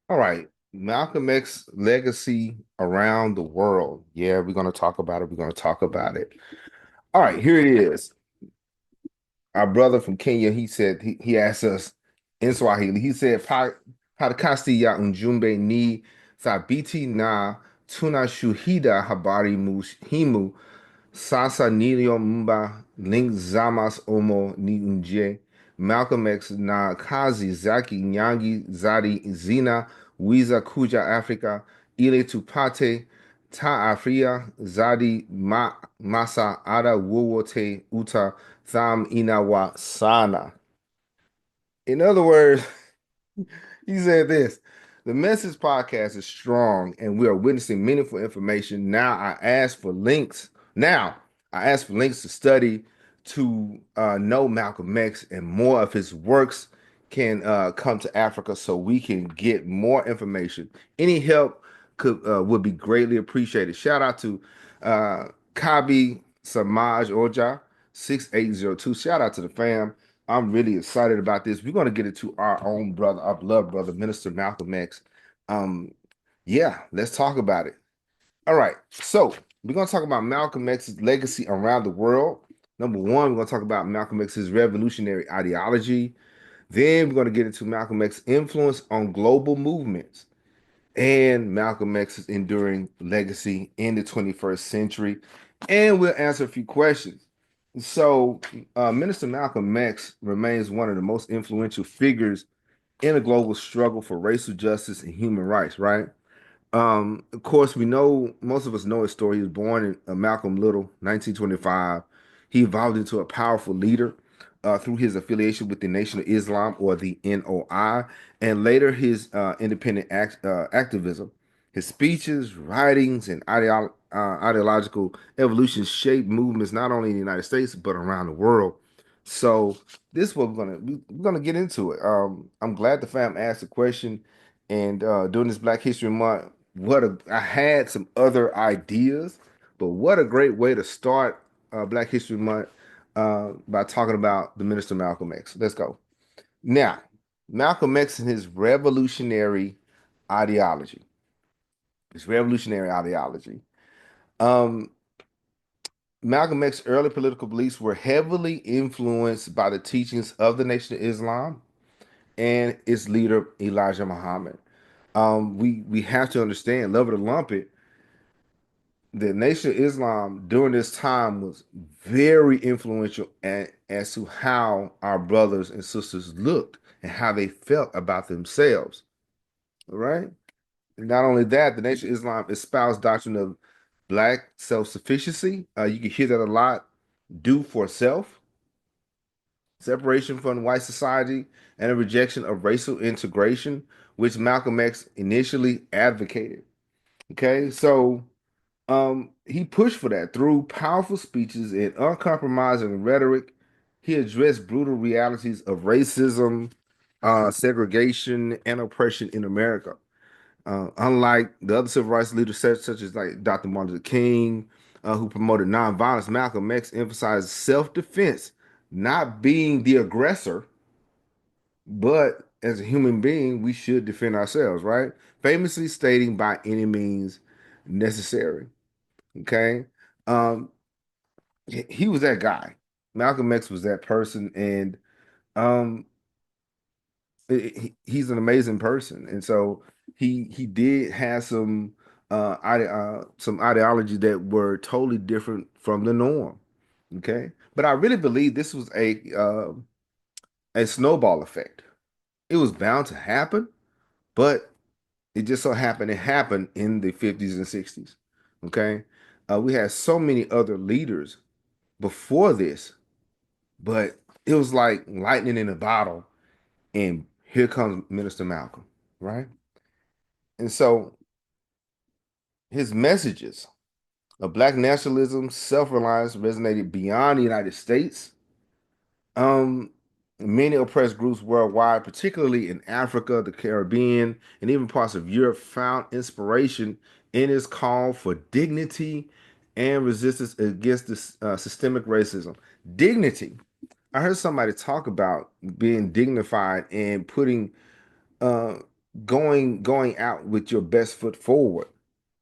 All right. Malcolm X legacy around the world. Yeah, we're going to talk about it. We're going to talk about it. All right, here it is. Our brother from Kenya, he said, he asked us in Swahili, he said, Podcast ya Ujumbe ni thabiti na tunashuhudia habari muhimu sasa niliomba link zamas omo ni nje Malcolm X na kazi zake nyingi zina wiza kuja Afrika ili tupate taarifa masa ada wowote uta tham inawa sana. In other words, he said this: the Message Podcast is strong and we are witnessing meaningful information. Now I ask for links to study to know Malcolm X, and more of his works can come to Africa so we can get more information. Any help would be greatly appreciated. Shout out to Kabi Samaj Oja 6802. Shout out to the fam. I'm really excited about this. We're going to get into our own brother, our blood brother, Minister Malcolm X. Um, yeah, let's talk about it. All right, so we're going to talk about Malcolm X's legacy around the world. Number one, we're going to talk about Malcolm X's revolutionary ideology. Then we're going to get into Malcolm X's influence on global movements and Malcolm X's enduring legacy in the 21st century. And we'll answer a few questions. So, Minister Malcolm X remains one of the most influential figures in a global struggle for racial justice and human rights, right? Of course, we know most of us know his story. He was born in Malcolm Little, 1925. He evolved into a powerful leader through his affiliation with the Nation of Islam, or the NOI, and later his activism. His speeches, writings, and ideological evolution shaped movements not only in the United States but around the world. So this is what we're gonna get into it. I'm glad the fam asked the question, and during this Black History Month, I had some other ideas, but what a great way to start Black History Month by talking about the Minister Malcolm X. Let's go. Now, Malcolm X and his revolutionary ideology. His revolutionary ideology. Um, Malcolm X's early political beliefs were heavily influenced by the teachings of the Nation of Islam and its leader Elijah Muhammad. We have to understand, love it or lump it, the Nation of Islam during this time was very influential as to how our brothers and sisters looked and how they felt about themselves. All right. Not only that, the Nation of Islam espoused doctrine of black self-sufficiency. You can hear that a lot. Do for self, separation from white society, and a rejection of racial integration, which Malcolm X initially advocated. Okay, so he pushed for that through powerful speeches and uncompromising rhetoric. He addressed brutal realities of racism, segregation, and oppression in America. Unlike the other civil rights leaders, such as like Dr. Martin Luther King, who promoted nonviolence, Malcolm X emphasized self-defense, not being the aggressor, but as a human being, we should defend ourselves, right? Famously stating, by any means necessary. Okay. Um, he was that guy. Malcolm X was that person, and um, he's an amazing person. And so he did have some ideology that were totally different from the norm. Okay, but I really believe this was a snowball effect. It was bound to happen, but it just so happened it happened in the 50s and 60s. Okay, we had so many other leaders before this, but it was like lightning in a bottle, and here comes Minister Malcolm, right? And so his messages of black nationalism, self-reliance resonated beyond the United States. Um, Many oppressed groups worldwide, particularly in Africa, the Caribbean, and even parts of Europe, found inspiration in his call for dignity and resistance against this systemic racism. Dignity. I heard somebody talk about being dignified and putting going out with your best foot forward,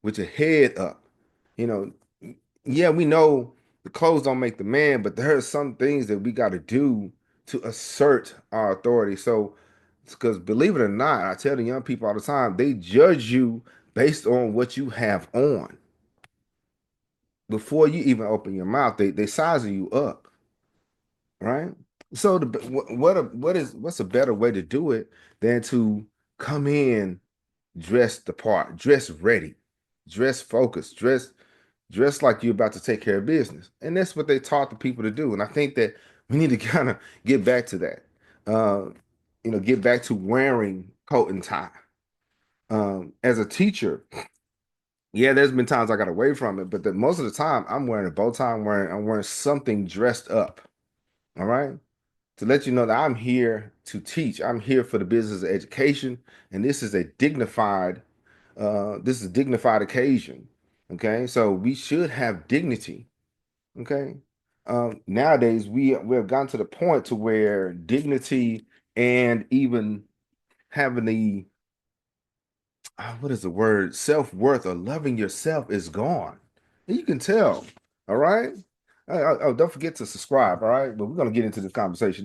with your head up. You know, yeah, we know the clothes don't make the man, but there are some things that we got to do to assert our authority. So, because believe it or not, I tell the young people all the time, they judge you based on what you have on. Before you even open your mouth, they sizing you up, right? So what's a better way to do it than to come in dress the part, dress ready, dress focused, dress like you're about to take care of business. And that's what they taught the people to do. And I think that we need to kind of get back to that. Uh, get back to wearing coat and tie. As a teacher, yeah, there's been times I got away from it, but most of the time I'm wearing a bow tie. I'm wearing something dressed up. All right. To let you know that I'm here to teach. I'm here for the business of education, and this is a dignified occasion. Okay, so we should have dignity. Okay, nowadays we have gotten to the point to where dignity and even having the what is the word, self-worth or loving yourself is gone. And you can tell. All right. Oh, don't forget to subscribe. All right, but we're gonna get into this conversation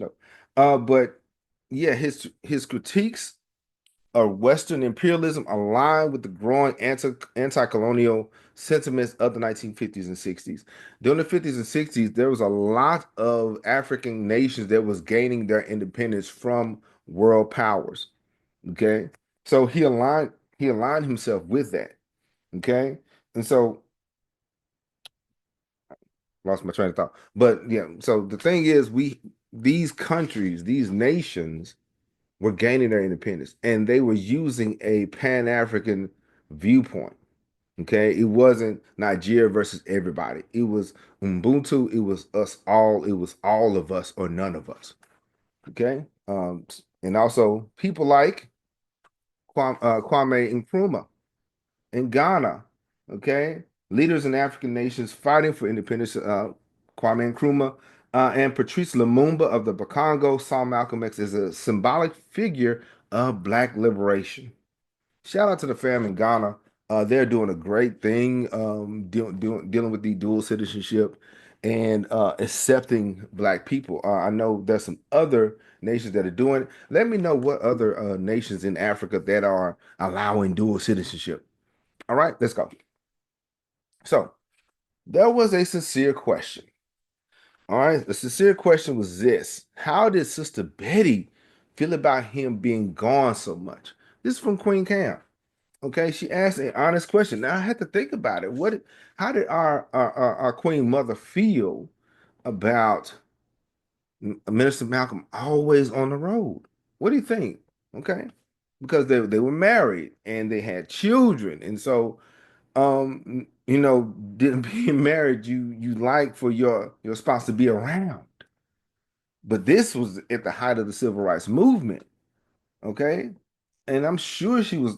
though. But yeah, his critiques of Western imperialism align with the growing anti-colonial sentiments of the 1950s and 60s. During the 50s and 60s, there was a lot of African nations that was gaining their independence from world powers. Okay, so he aligned himself with that. Okay, and so lost my train of thought. But yeah, so the thing is, these countries, these nations were gaining their independence and they were using a Pan-African viewpoint. Okay. It wasn't Nigeria versus everybody. It was Ubuntu. It was us all. It was all of us or none of us. Okay. And also people like Kwame Nkrumah in Ghana. Okay. Leaders in African nations fighting for independence. Kwame Nkrumah and Patrice Lumumba of the Bakongo saw Malcolm X as a symbolic figure of Black liberation. Shout out to the fam in Ghana. They're doing a great thing, dealing with the dual citizenship and accepting Black people. I know there's some other nations that are doing it. Let me know what other nations in Africa that are allowing dual citizenship. All right, let's go. So there was a sincere question. All right, the sincere question was this: how did Sister Betty feel about him being gone so much? This is from Queen Cam. Okay, she asked an honest question. Now I had to think about it. How did our Queen Mother feel about Minister Malcolm always on the road? What do you think? Okay, because they were married and they had children, and so didn't being married you like for your spouse to be around. But this was at the height of the civil rights movement. Okay, and I'm sure she was.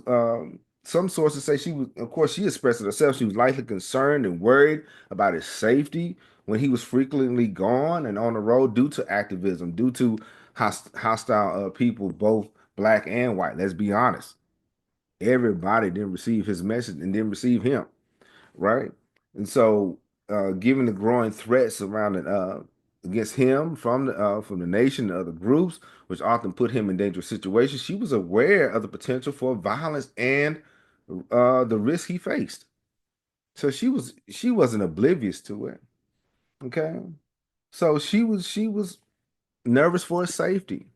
Some sources say she was. Of course, she expressed it herself. She was likely concerned and worried about his safety when he was frequently gone and on the road due to activism, due to hostile people, both black and white. Let's be honest. Everybody didn't receive his message and didn't receive him, right? And so, given the growing threats surrounding against him from the nation and other groups, which often put him in dangerous situations, she was aware of the potential for violence and the risk he faced. So she wasn't oblivious to it. Okay, so she was nervous for his safety.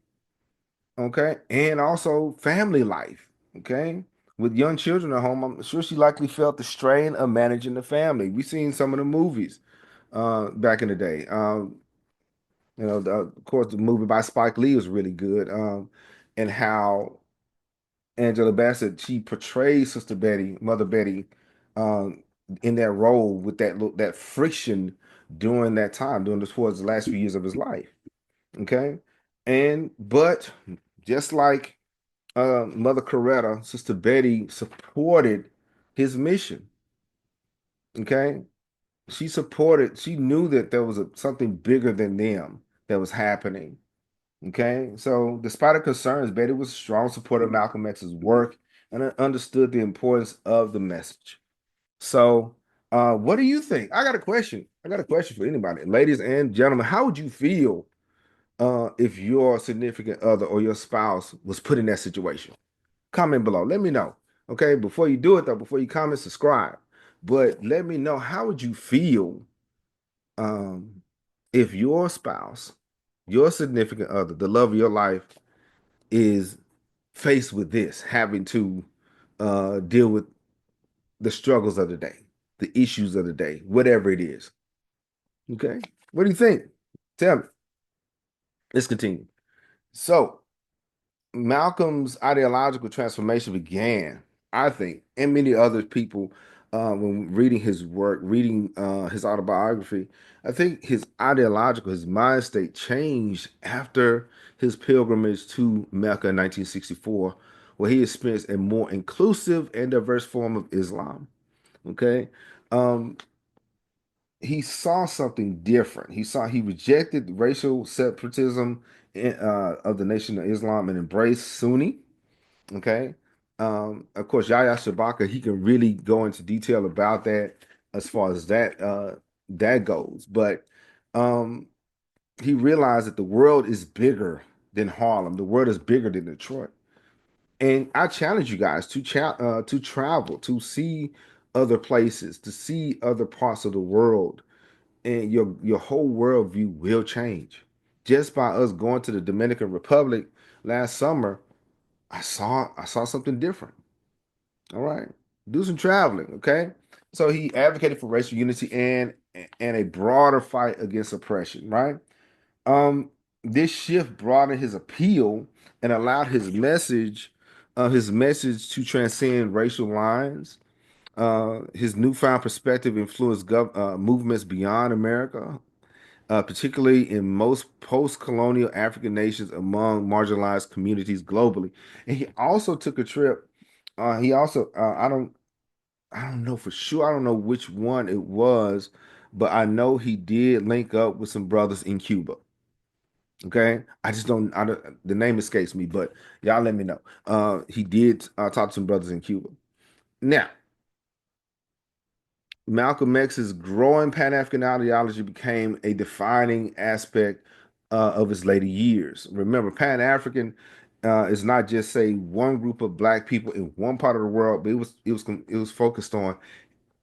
Okay, and also family life. Okay. With young children at home, I'm sure she likely felt the strain of managing the family. We've seen some of the movies back in the day. Of course, the movie by Spike Lee was really good, and how Angela Bassett she portrays Sister Betty, Mother Betty, um, in that role with that friction during that time, during towards the last few years of his life. Okay, but just like Mother Coretta, Sister Betty supported his mission. Okay, she knew that there was something bigger than them that was happening. Okay, so despite her concerns, Betty was a strong supporter of Malcolm X's work and understood the importance of the message. So, what do you think? I got a question. I got a question for anybody, ladies and gentlemen. How would you feel if your significant other or your spouse was put in that situation? Comment below. Let me know. Okay, before you do it though, before you comment, subscribe. But let me know, how would you feel um, if your spouse, your significant other, the love of your life, is faced with this, having to deal with the struggles of the day, the issues of the day, whatever it is. Okay, what do you think? Tell me. Let's continue. So, Malcolm's ideological transformation began, I think, and many other people, when reading his work, reading his autobiography, I think his ideological, his mind state changed after his pilgrimage to Mecca in 1964, where he experienced a more inclusive and diverse form of Islam. Okay. Um, he saw something different. He rejected racial separatism of the Nation of Islam and embraced Sunni. Okay. Of course, Yahya Shabaka, he can really go into detail about that as far as that goes. But um, he realized that the world is bigger than Harlem. The world is bigger than Detroit. And I challenge you guys to travel, to see other places, to see other parts of the world, and your whole worldview will change. Just by us going to the Dominican Republic last summer, I saw something different. All right. Do some traveling, okay? So he advocated for racial unity and a broader fight against oppression, right? Um, this shift broadened his appeal and allowed his message to transcend racial lines. His newfound perspective influenced movements beyond America, particularly in most post-colonial African nations among marginalized communities globally. And he also took a trip. He also I don't know for sure. I don't know which one it was, but I know he did link up with some brothers in Cuba. Okay, I just don't. I don't. The name escapes me, but y'all let me know. He did talk to some brothers in Cuba. Now, Malcolm X's growing Pan-African ideology became a defining aspect of his later years. Remember, Pan-African is not just say one group of black people in one part of the world, but it was focused on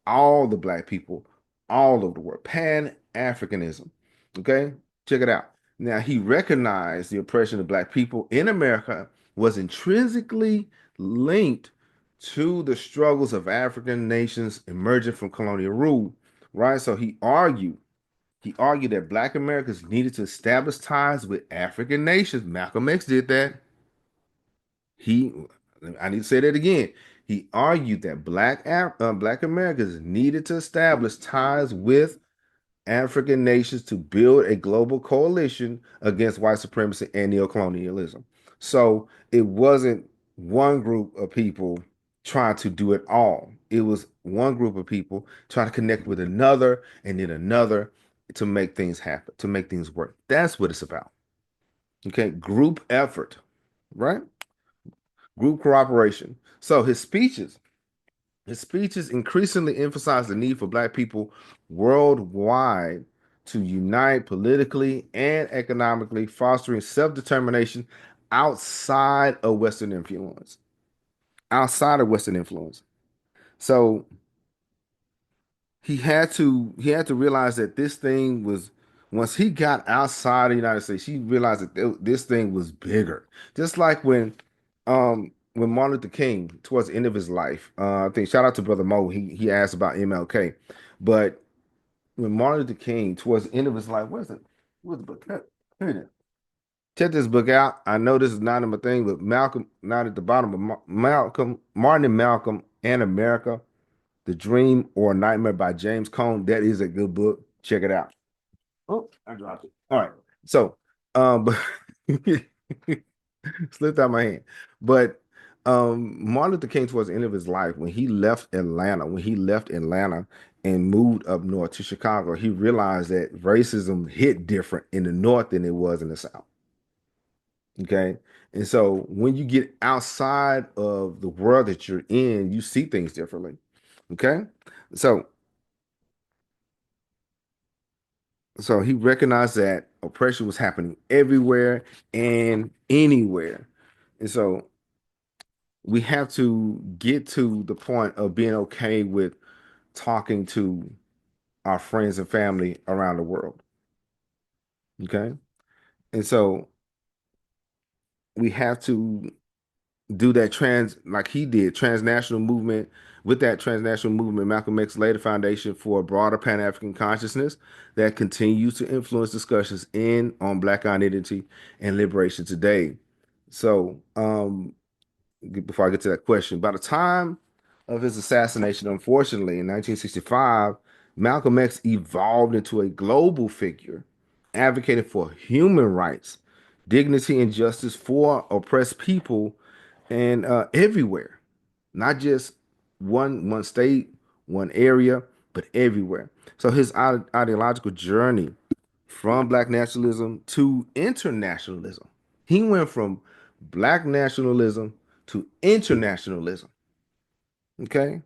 all the black people all over the world. Pan-Africanism. Okay, check it out. Now he recognized the oppression of black people in America was intrinsically linked to the struggles of African nations emerging from colonial rule, right? So he argued that black Americans needed to establish ties with African nations. Malcolm X did that. He, I need to say that again. He argued that black Americans needed to establish ties with African nations to build a global coalition against white supremacy and neocolonialism. So it wasn't one group of people trying to do it all. It was one group of people trying to connect with another and then another to make things happen, to make things work. That's what it's about. Okay, group effort, right? Group cooperation. So his speeches increasingly emphasize the need for black people worldwide to unite politically and economically, fostering self-determination outside of Western influence. Outside of Western influence. So he had to realize that this thing was, once he got outside the United States, he realized that this thing was bigger. Just like when Martin Luther King, towards the end of his life, I think, shout out to Brother Mo, he asked about MLK, but when Martin Luther King, towards the end of his life, where's the book? Here it is. Check this book out. I know this is not in my thing, but Malcolm, not at the bottom, but Malcolm, Martin and Malcolm and America, The Dream or Nightmare by James Cone. That is a good book. Check it out. Oh, I dropped it. All right. So, but slipped out my hand. But Martin Luther King, towards the end of his life, when he left Atlanta and moved up north to Chicago, he realized that racism hit different in the north than it was in the south. Okay. And so when you get outside of the world that you're in, you see things differently. Okay. So so he recognized that oppression was happening everywhere and anywhere. And so we have to get to the point of being okay with talking to our friends and family around the world. Okay. And so we have to do that like he did transnational movement. With that transnational movement, Malcolm X laid a foundation for a broader Pan-African consciousness that continues to influence discussions in on Black identity and liberation today. So before I get to that question, by the time of his assassination, unfortunately, in 1965, Malcolm X evolved into a global figure advocating for human rights, dignity, and justice for oppressed people and everywhere, not just one state, one area, but everywhere. So his ideological journey from Black nationalism to internationalism, he went from Black nationalism to internationalism. Okay,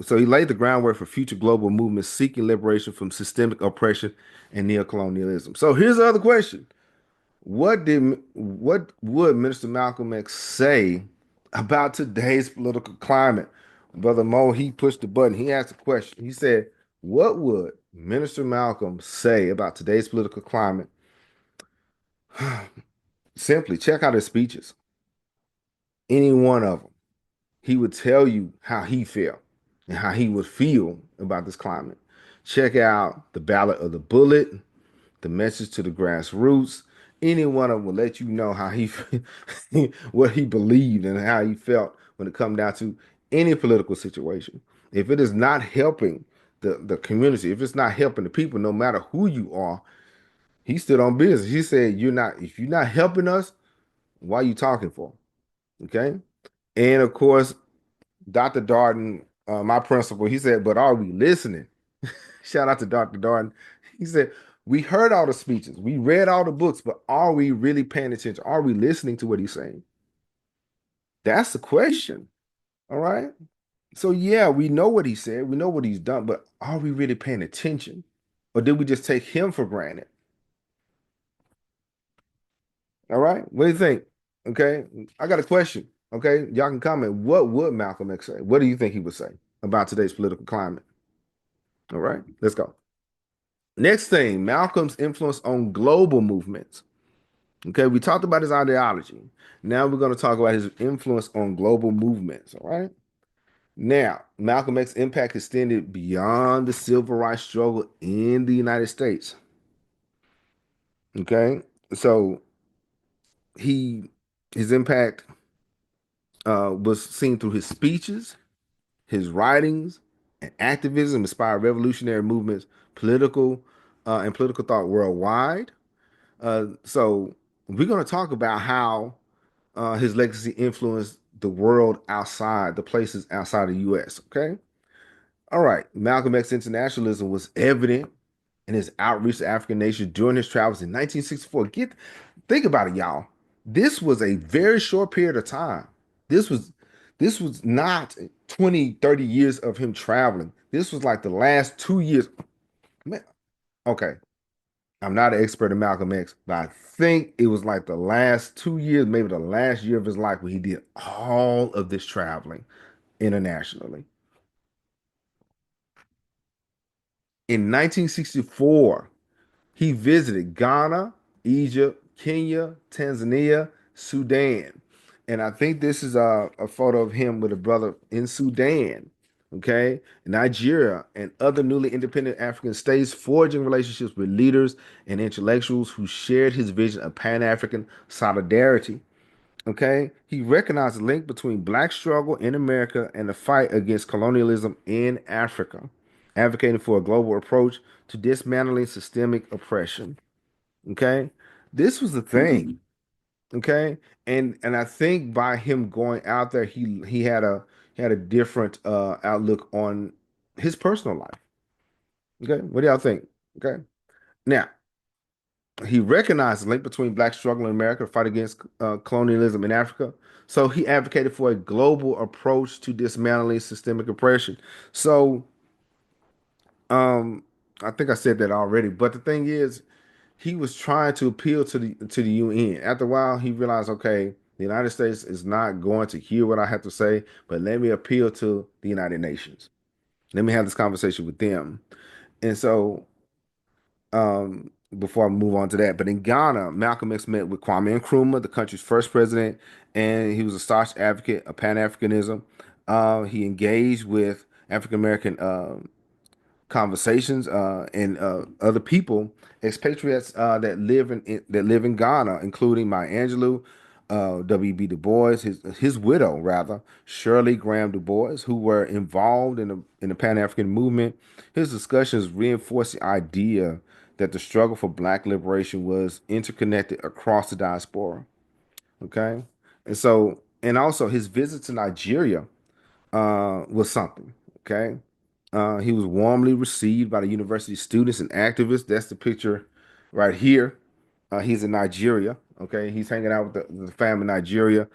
so he laid the groundwork for future global movements seeking liberation from systemic oppression and neocolonialism. So here's the other question: what would Minister Malcolm X say about today's political climate? Brother Mo, he pushed the button. He asked a question. He said, "What would Minister Malcolm say about today's political climate?" Simply check out his speeches, any one of them. He would tell you how he felt and how he would feel about this climate. Check out the Ballot of the Bullet, the Message to the Grassroots. Any one of them will let you know how he, what he believed and how he felt when it come down to any political situation. If it is not helping the community, if it's not helping the people, no matter who you are, he stood on business. He said, "You're not. If you're not helping us, why are you talking for?" Okay. And of course, Dr. Darden, my principal, he said, "But are we listening?" Shout out to Dr. Darden. He said, "We heard all the speeches, we read all the books, but are we really paying attention? Are we listening to what he's saying?" That's the question. All right. So, yeah, we know what he said, we know what he's done, but are we really paying attention? Or did we just take him for granted? All right. What do you think? Okay. I got a question. Okay. Y'all can comment. What would Malcolm X say? What do you think he would say about today's political climate? All right. Let's go. Next thing, Malcolm's influence on global movements. Okay, we talked about his ideology. Now we're going to talk about his influence on global movements. All right. Now, Malcolm X's impact extended beyond the civil rights struggle in the United States. Okay, so he his impact was seen through his speeches, his writings, and activism inspired revolutionary movements, political thought worldwide. So we're going to talk about how his legacy influenced the world outside, the places outside the U.S. Okay. All right. Malcolm X internationalism was evident in his outreach to African nations during his travels in 1964. Think about it, y'all. This was a very short period of time. This was this was not 20, 30 years of him traveling. This was like the last 2 years. Man, okay. I'm not an expert in Malcolm X, but I think it was like the last 2 years, maybe the last year of his life where he did all of this traveling internationally. In 1964, he visited Ghana, Egypt, Kenya, Tanzania, Sudan. And I think this is a photo of him with a brother in Sudan, okay, Nigeria, and other newly independent African states, forging relationships with leaders and intellectuals who shared his vision of Pan African solidarity. Okay, he recognized the link between Black struggle in America and the fight against colonialism in Africa, advocating for a global approach to dismantling systemic oppression. Okay, this was the thing. Okay, and I think by him going out there, he had a different outlook on his personal life. Okay, what do y'all think? Okay, now He recognized the link between black struggle in America to fight against colonialism in Africa. So he advocated for a global approach to dismantling systemic oppression. So um, I think I said that already, but the thing is, he was trying to appeal to the UN. After a while, he realized, okay, the United States is not going to hear what I have to say, but let me appeal to the United Nations. Let me have this conversation with them. And so before I move on to that. But in Ghana, Malcolm X met with Kwame Nkrumah, the country's first president, and he was a staunch advocate of Pan Africanism. He engaged with African American conversations and other people, expatriates that live in Ghana, including Maya Angelou, W.B. Du Bois, his widow rather, Shirley Graham Du Bois, who were involved in the Pan African movement. His discussions reinforced the idea that the struggle for Black liberation was interconnected across the diaspora. Okay, and also his visit to Nigeria was something. Okay, he was warmly received by the university students and activists. That's the picture right here. He's in Nigeria. Okay, he's hanging out with the fam in Nigeria.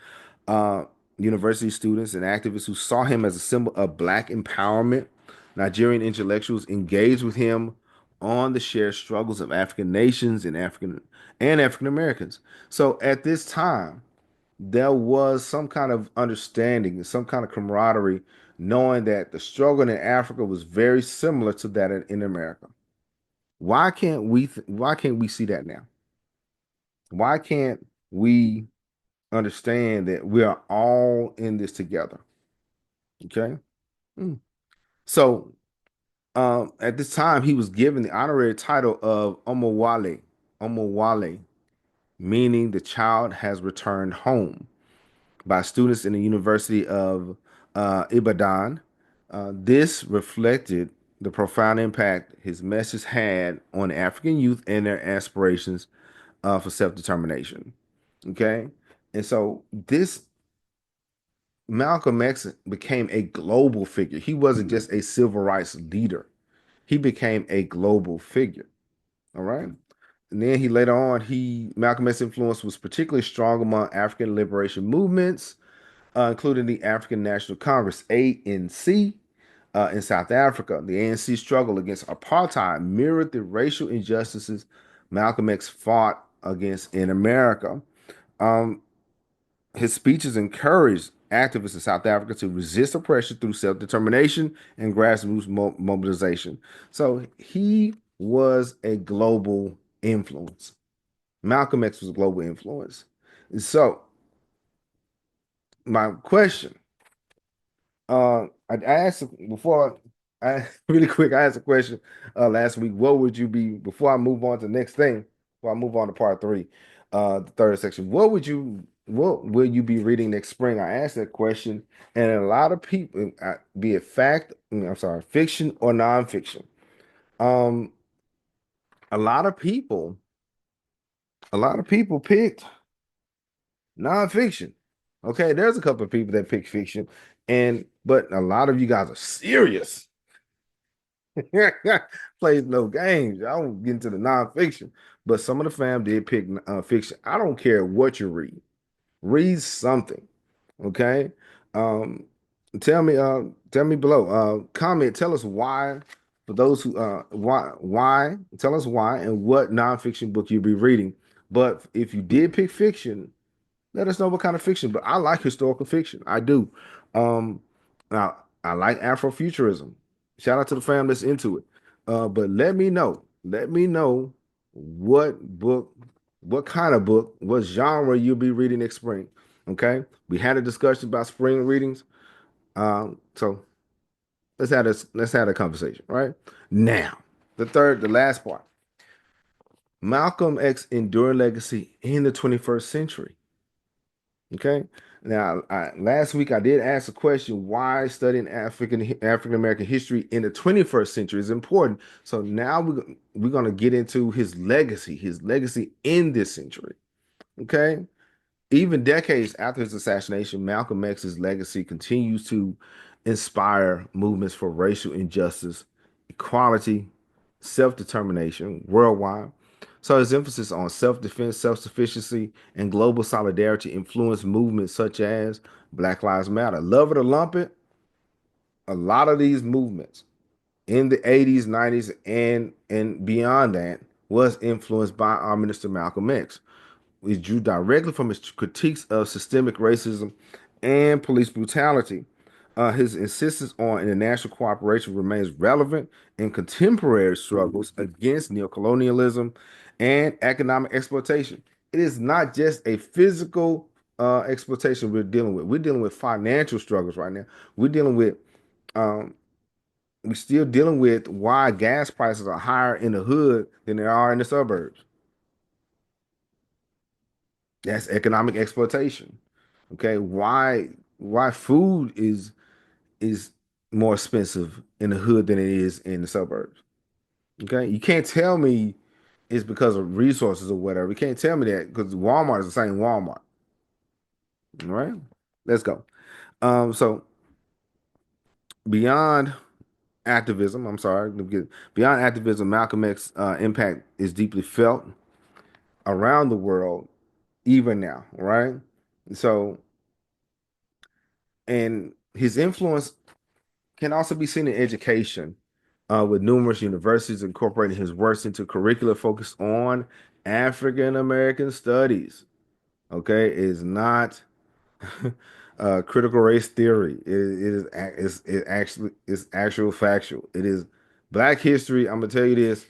Uh, University students and activists who saw him as a symbol of Black empowerment. Nigerian intellectuals engaged with him on the shared struggles of African nations and African Americans. So at this time, there was some kind of understanding, some kind of camaraderie, knowing that the struggle in Africa was very similar to that in America. Why can't we see that now? Why can't we understand that we are all in this together? Okay. Mm. So at this time, he was given the honorary title of Omowale, meaning the child has returned home, by students in the University of Ibadan. This reflected the profound impact his message had on African youth and their aspirations for self-determination. Okay, and so this Malcolm X became a global figure. He wasn't just a civil rights leader; he became a global figure. All right. And then he later on, he Malcolm X's influence was particularly strong among African liberation movements, including the African National Congress, ANC, in South Africa. The ANC struggle against apartheid mirrored the racial injustices Malcolm X fought against in America. Um, his speeches encouraged activists in South Africa to resist oppression through self-determination and grassroots mobilization. So he was a global influence. Malcolm X was a global influence. So my question, I asked before I really quick. I asked a question last week. What would you be before I move on to the next thing? Before I move on to part three, the third section. What will you be reading next spring? I asked that question, and a lot of people, be it I'm sorry, fiction or nonfiction. Um, a lot of people, a lot of people picked nonfiction. Okay, there's a couple of people that pick fiction, but a lot of you guys are serious. Plays no games. I don't get into the nonfiction, but some of the fam did pick fiction. I don't care what you read. Read something. Okay. Um, tell me below. Comment. Tell us why. For those who why? Tell us why and what nonfiction book you'll be reading. But if you did pick fiction, let us know what kind of fiction. But I like historical fiction. I do. Now I like Afrofuturism. Shout out to the fam that's into it. But let me know. Let me know what book, what kind of book, what genre you'll be reading next spring. Okay. We had a discussion about spring readings. So let's have a conversation. Right now, the last part. Malcolm X enduring legacy in the 21st century. Okay. Now, last week I did ask a question: why studying African American history in the 21st century is important. So now we're gonna get into his legacy in this century. Okay. Even decades after his assassination, Malcolm X's legacy continues to inspire movements for racial injustice, equality, self-determination worldwide. So his emphasis on self-defense, self-sufficiency, and global solidarity influenced movements such as Black Lives Matter. Love it or lump it, a lot of these movements in the 80s, 90s, and beyond that was influenced by our Minister Malcolm X. It drew directly from his critiques of systemic racism and police brutality. His insistence on international cooperation remains relevant in contemporary struggles against neocolonialism and economic exploitation. It is not just a physical exploitation we're dealing with. We're dealing with financial struggles right now. We're dealing with um, we're still dealing with why gas prices are higher in the hood than they are in the suburbs. That's economic exploitation. Okay, why food is more expensive in the hood than it is in the suburbs. Okay, you can't tell me it's because of resources or whatever. You can't tell me that because Walmart is the same Walmart. All right, let's go. So beyond activism, I'm sorry, beyond activism, Malcolm X impact is deeply felt around the world even now, right? So, and his influence can also be seen in education, with numerous universities incorporating his works into curricula focused on African American studies. Okay, it is not critical race theory. It's actual factual. It is Black history. I'm gonna tell you this.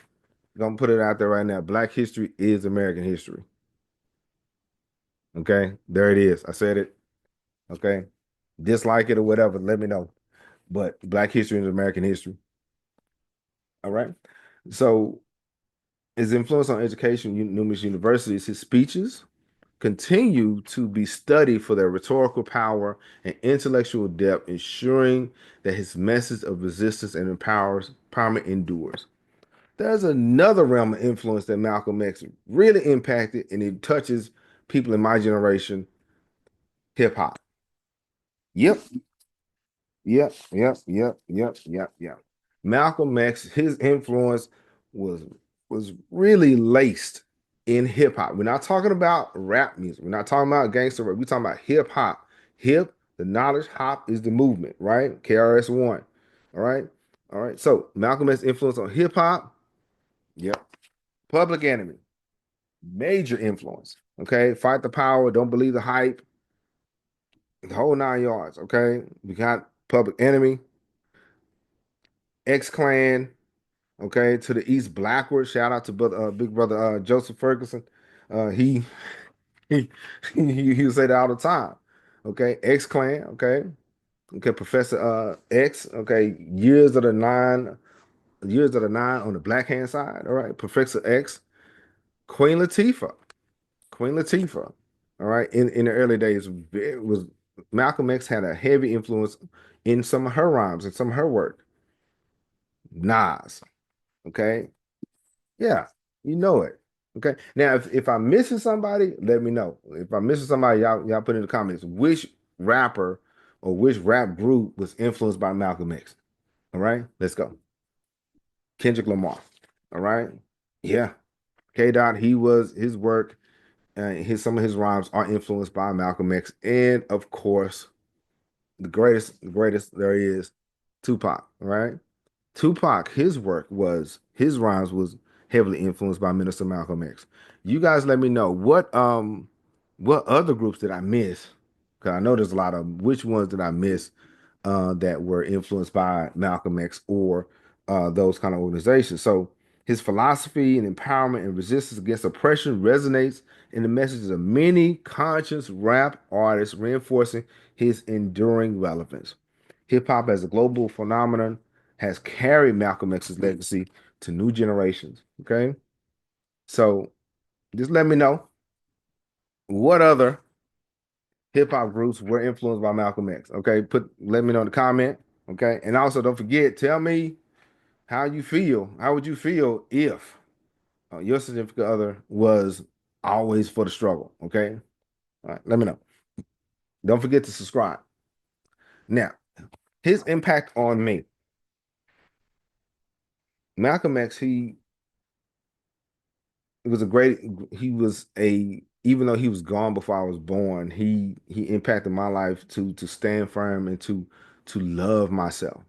I'm gonna put it out there right now. Black history is American history. Okay, there it is. I said it. Okay, dislike it or whatever. Let me know. But Black history is American history. All right. So his influence on education, numerous universities, his speeches continue to be studied for their rhetorical power and intellectual depth, ensuring that his message of resistance and empowerment endures. There's another realm of influence that Malcolm X really impacted, and it touches people in my generation, hip hop. Yep, yep. Malcolm X, his influence was was really laced in hip hop. We're not talking about rap music. We're not talking about gangster rap. We're talking about hip hop. Hip, the knowledge, hop is the movement, right? KRS-One. All right. All right. So Malcolm X influence on hip hop. Yep. Public Enemy, major influence. Okay. Fight the power. Don't believe the hype. The whole 9 yards. Okay. We got Public Enemy, X Clan. Okay, to the East Blackwood. Shout out to big brother Joseph Ferguson. He he he would say that all the time. Okay, X Clan. Okay, okay, Professor X. Okay, years of the nine on the black hand side. All right, Professor X, Queen Latifah, Queen Latifah. All right, in the early days, it was Malcolm X had a heavy influence in some of her rhymes and some of her work. Nas. Okay, yeah, you know it. Okay. Now, if I'm missing somebody, let me know. If I'm missing somebody, y'all put in the comments which rapper or which rap group was influenced by Malcolm X. All right, let's go. Kendrick Lamar. All right. Yeah. K. Dot. He was his work. His some of his rhymes are influenced by Malcolm X, and of course, the greatest there is, Tupac. All right. Tupac, his rhymes was heavily influenced by Minister Malcolm X. You guys let me know what other groups did I miss? Because I know there's a lot of which ones did I miss that were influenced by Malcolm X or those kind of organizations. So his philosophy and empowerment and resistance against oppression resonates in the messages of many conscious rap artists, reinforcing his enduring relevance. Hip hop as a global phenomenon has carried Malcolm X's legacy to new generations. Okay. So just let me know what other hip hop groups were influenced by Malcolm X. Okay. Let me know in the comment. Okay. And also don't forget, tell me how you feel. How would you feel if your significant other was always for the struggle? Okay. All right. Let me know. Don't forget to subscribe. Now, his impact on me. Malcolm X, it was a great. He was a even though he was gone before I was born, he impacted my life to stand firm and to love myself,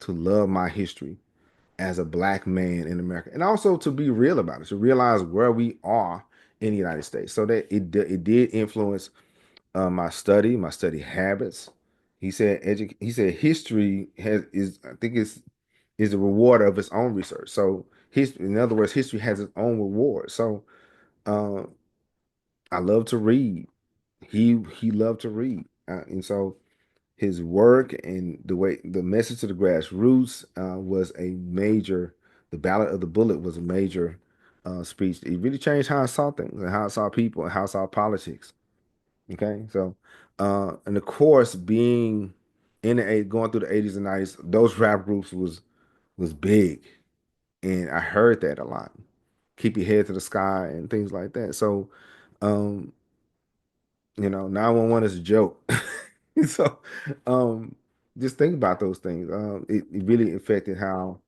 to love my history as a black man in America, and also to be real about it, to realize where we are in the United States. So that it did influence my study habits. He said history has is I think is a reward of its own research. So his in other words, history has its own reward. So uh, I love to read. He loved to read, and so his work and the way the message to the grassroots was a major. The Ballot of the Bullet was a major speech. It really changed how I saw things and how I saw people and how I saw politics. Okay, so and of course, being in going through the 80s and 90s, those rap groups was big, and I heard that a lot. Keep your head to the sky and things like that. So, um, 911 is a joke. So, um, just think about those things. It really affected how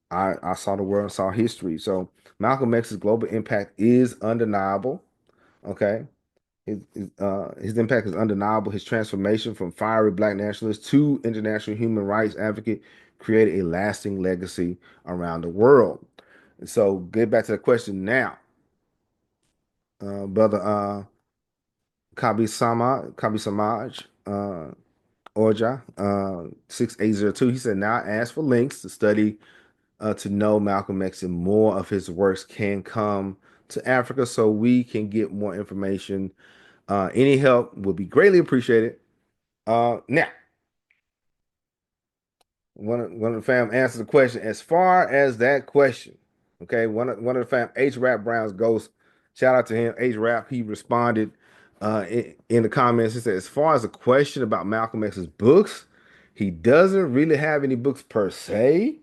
I saw the world, saw history. So, Malcolm X's global impact is undeniable. Okay. His impact is undeniable. His transformation from fiery black nationalist to international human rights advocate created a lasting legacy around the world. And so, get back to the question now, brother Kabi Samaj, Orja, 6802. He said, now I ask for links to study to know Malcolm X and more of his works can come to Africa so we can get more information. Any help would be greatly appreciated. Now, one of the fam answered the question. As far as that question, okay, one of the fam H Rap Brown's Ghost, shout out to him. H Rap, he responded in the comments. He said, as far as the question about Malcolm X's books, he doesn't really have any books per se.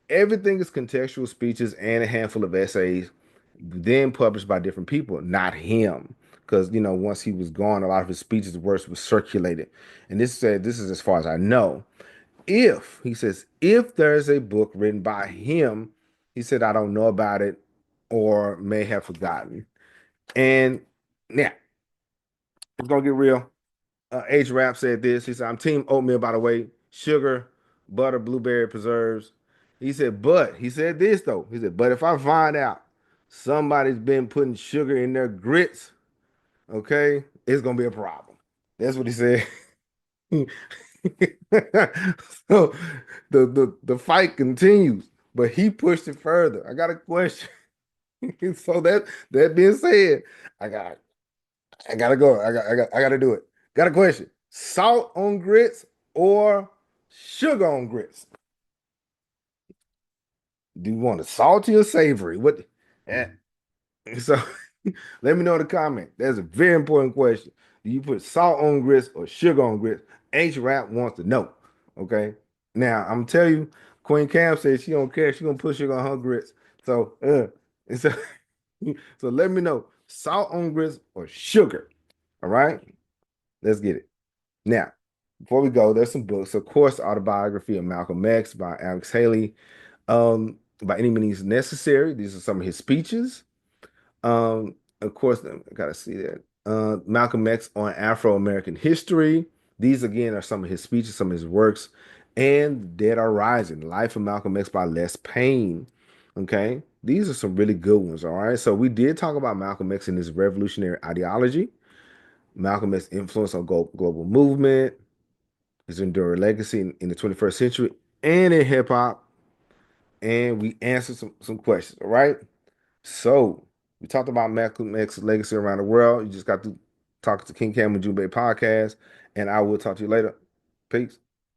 Everything is contextual speeches and a handful of essays, then published by different people, not him. Because once he was gone, a lot of his speeches, works was circulated. And this is as far as I know. If he says if there's a book written by him, he said I don't know about it or may have forgotten. And now it's gonna get real. H Rap said this. He said, I'm team oatmeal, by the way, sugar, butter, blueberry preserves. He said, but he said this though. He said, but if I find out somebody's been putting sugar in their grits, okay, it's gonna be a problem. That's what he said. So the fight continues, but he pushed it further. I got a question. So that being said, I got I gotta go. I gotta do it. Got a question. Salt on grits or sugar on grits? Do you want it salty or savory? What? eh, So let me know in the comment. That's a very important question. Do you put salt on grits or sugar on grits? H Rap wants to know. Okay. Now I'm tell you, Queen Cam says she don't care. She gonna put sugar on her grits. So and so so let me know. Salt on grits or sugar. All right. Let's get it. Now, before we go, there's some books. Of course, Autobiography of Malcolm X by Alex Haley. By any means necessary. These are some of his speeches. Of course, I gotta see that. Malcolm X on Afro-American history. These again are some of his speeches, some of his works, and Dead Are Rising, Life of Malcolm X by Les Payne. Okay, these are some really good ones. All right, so we did talk about Malcolm X and his revolutionary ideology, Malcolm X's influence on global movement, his enduring legacy in the 21st century, and in hip hop, and we answered some questions. All right. So we talked about Malcolm X's legacy around the world. You just got to talk to King Cam Ujumbe Podcast, and I will talk to you later. Peace.